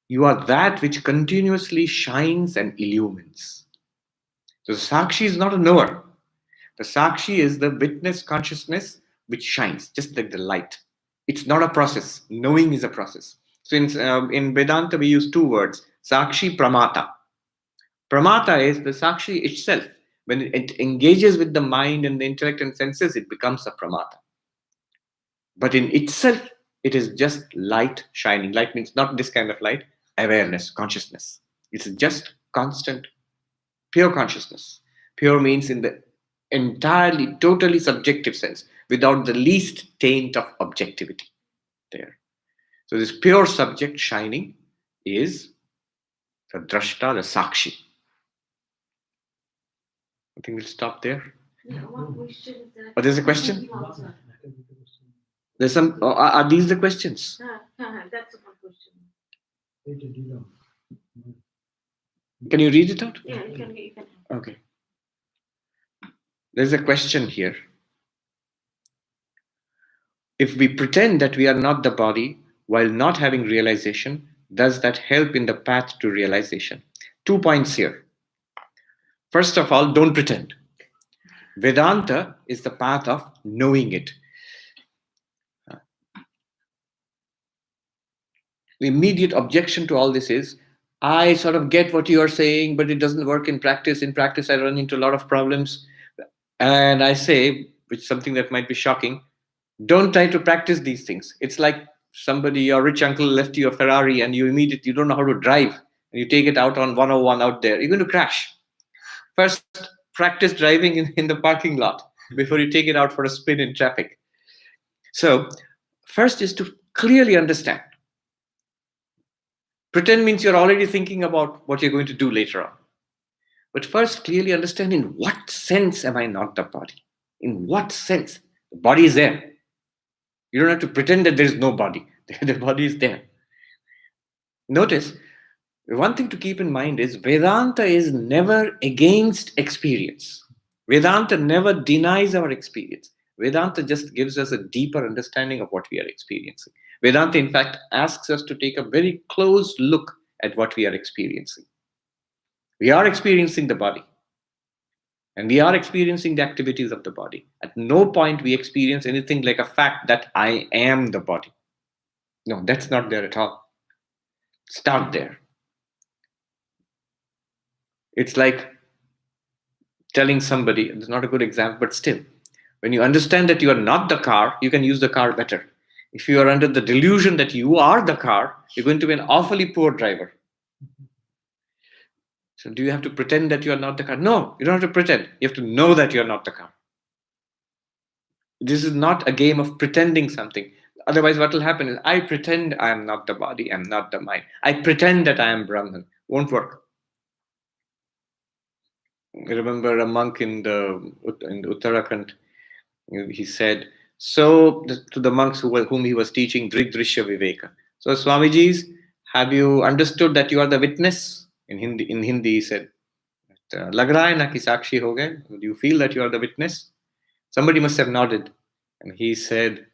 You are that which continuously shines and illumines. So the Sakshi is not a knower. The Sakshi is the witness consciousness which shines, just like the light. It's not a process. Knowing is a process. So in Vedanta, we use 2 words, Sakshi, Pramata. Pramata is the Sakshi itself. When it engages with the mind and the intellect and senses, it becomes a Pramata. But in itself, it is just light shining. Light means not this kind of light, awareness, consciousness. It's just constant, pure consciousness. Pure means in the entirely, totally subjective sense, without the least taint of objectivity there. So this pure subject shining is the drashta, the sakshi. I think we'll stop there. Yeah, one question. Oh, there's a question? There's some. Are these the questions? That's one question. Can you read it out? Yeah, you can. Okay. There's a question here. If we pretend that we are not the body while not having realization, does that help in the path to realization? 2 points here. First of all, don't pretend. Vedanta is the path of knowing it. The immediate objection to all this is, I sort of get what you are saying, but it doesn't work in practice. In practice, I run into a lot of problems. And I say, which is something that might be shocking, don't try to practice these things. It's like somebody, your rich uncle left you a Ferrari and you don't know how to drive. And you take it out on 101 out there. You're going to crash. First, practice driving in the parking lot before you take it out for a spin in traffic. So, first is to clearly understand. Pretend means you're already thinking about what you're going to do later on. But first, clearly understand, in what sense am I not the body? In what sense? The body is there. You don't have to pretend that there is no body. The body is there. Notice, one thing to keep in mind is Vedanta is never against experience. Vedanta never denies our experience. Vedanta just gives us a deeper understanding of what we are experiencing. Vedanta, in fact, asks us to take a very close look at what we are experiencing. We are experiencing the body. And we are experiencing the activities of the body. At no point we experience anything like a fact that I am the body. No, that's not there at all. Start there. It's like telling somebody, it's not a good example, but still, when you understand that you are not the car, you can use the car better. If you are under the delusion that you are the car, you're going to be an awfully poor driver. So do you have to pretend that you are not the car? No, you don't have to pretend. You have to know that you are not the car. This is not a game of pretending something. Otherwise, what will happen is, I pretend I am not the body, I am not the mind. I pretend that I am Brahman. Won't work. I remember a monk in Uttarakhand, he said, So to the monks whom he was teaching Dridrishya Viveka. So Swamiji's, have you understood that you are the witness? In Hindi he said, lag raha hai na ki sakshi ho gaye? Do you feel that you are the witness? Somebody must have nodded. And he said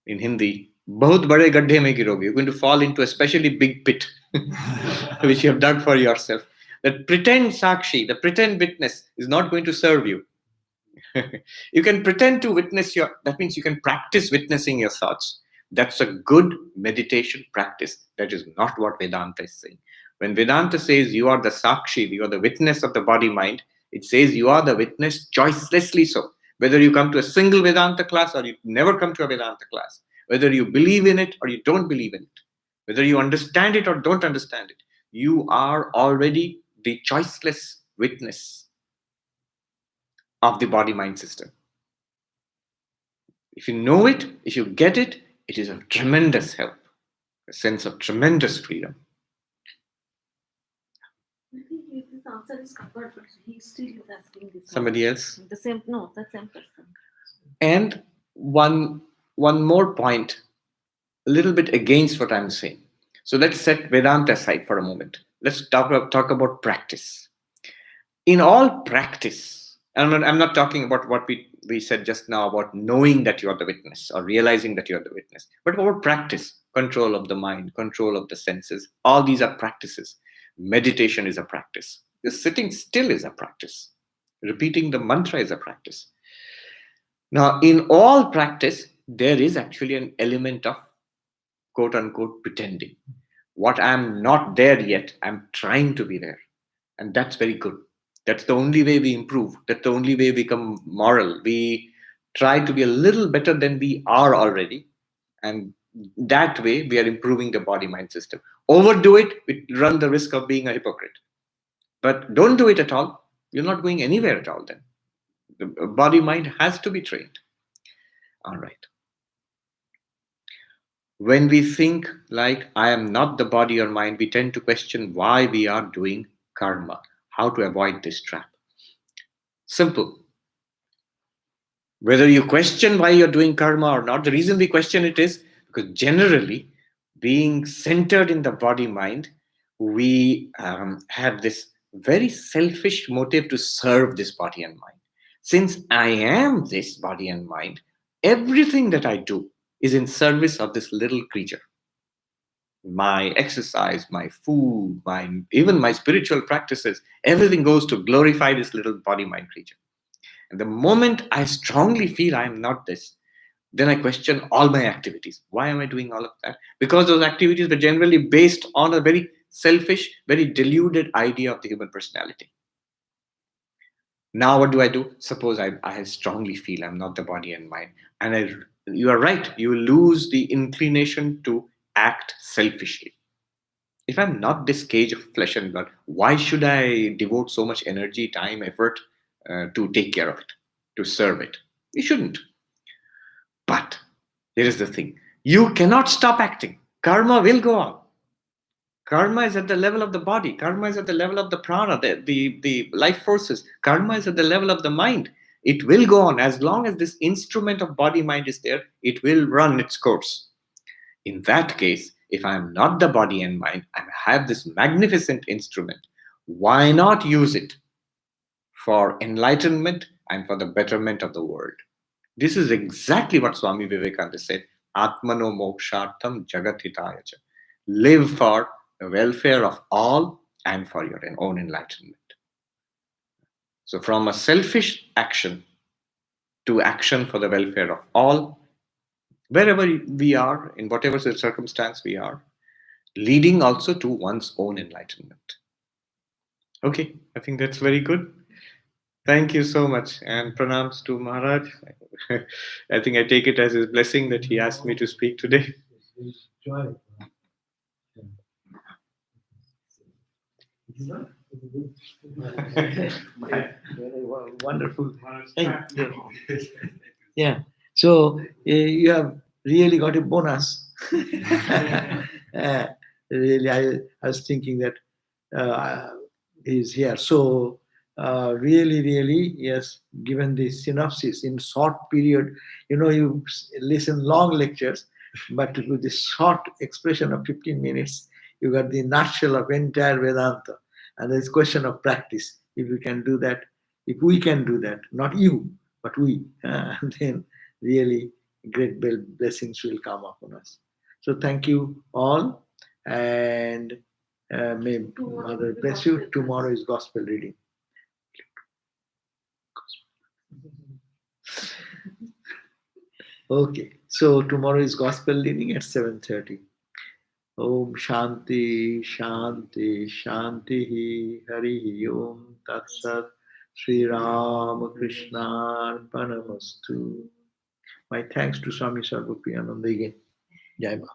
in Hindi, bahut bade gaddhe mein giroge. You're going to fall into a especially big pit, which you have dug for yourself. That pretend sakshi, the pretend witness, is not going to serve you. You can pretend to witness that means you can practice witnessing your thoughts. That's a good meditation practice. That is not what Vedanta is saying. When Vedanta says you are the sakshi, you are the witness of the body mind, it says you are the witness choicelessly so. Whether you come to a single Vedanta class or you never come to a Vedanta class, whether you believe in it or you don't believe in it, whether you understand it or don't understand it, you are already the choiceless witness of the body-mind system. If you know it, if you get it, it is a tremendous help, a sense of tremendous freedom. Maybe this answer is covered, but he still is asking this. Somebody else? The same person. And one more point, a little bit against what I'm saying. So let's set Vedanta aside for a moment. Let's talk about practice. In all practice, and I'm not talking about what we said just now about knowing that you are the witness or realizing that you are the witness, but about practice, control of the mind, control of the senses. All these are practices. Meditation is a practice. Just sitting still is a practice. Repeating the mantra is a practice. Now, in all practice, there is actually an element of quote unquote pretending. What I'm not there yet, I'm trying to be there. And that's very good. That's the only way we improve. That's the only way we become moral. We try to be a little better than we are already. And that way, we are improving the body-mind system. Overdo it, we run the risk of being a hypocrite. But don't do it at all. You're not going anywhere at all then. The body-mind has to be trained. All right. When we think like, I am not the body or mind, we tend to question why we are doing karma. How to avoid this trap. Simple. Whether you question why you're doing karma or not, the reason we question it is because generally, being centered in the body-mind, we have this very selfish motive to serve this body and mind. Since I am this body and mind, everything that I do is in service of this little creature. My exercise, my food, even my spiritual practices, everything goes to glorify this little body-mind creature. And the moment I strongly feel I am not this, then I question all my activities. Why am I doing all of that? Because those activities were generally based on a very selfish, very deluded idea of the human personality. Now what do? Suppose I strongly feel I'm not the body and mind. And you are right, you lose the inclination to act selfishly. If I'm not this cage of flesh and blood, why should I devote so much energy, time, effort to take care of it, to serve it? You shouldn't. But here is the thing. You cannot stop acting. Karma will go on. Karma is at the level of the body. Karma is at the level of the prana, the life forces. Karma is at the level of the mind. It will go on. As long as this instrument of body-mind is there, it will run its course. In that case, if I am not the body and mind, I have this magnificent instrument. Why not use it for enlightenment and for the betterment of the world? This is exactly what Swami Vivekananda said. Atmano mokshartham jagathitaya cha. Live for the welfare of all and for your own enlightenment. So from a selfish action to action for the welfare of all, wherever we are, in whatever circumstance we are, leading also to one's own enlightenment. Okay, I think that's very good. Thank you so much. And pranams to Maharaj. I think I take it as his blessing that he asked me to speak today. Joy. Wonderful. Yeah. So you have really got a bonus. Really, I was thinking that he's here. So really, yes, given the synopsis in short period. You listen long lectures, but with the short expression of 15 minutes, you got the nutshell of entire Vedanta. And there's question of practice. If we can do that, if we can do that, not you, but we, then really great blessings will come upon us. So thank you all, and may Tomorrow Mother will be bless you. gospel Tomorrow is gospel reading. Okay, so tomorrow is gospel reading at 7:30. Om Shanti Shanti Shanti Hari Om Tat Sat Sri Ram Krishna Arpanamastu. My thanks to Swami Sarvapriyananda again. Jai Ma.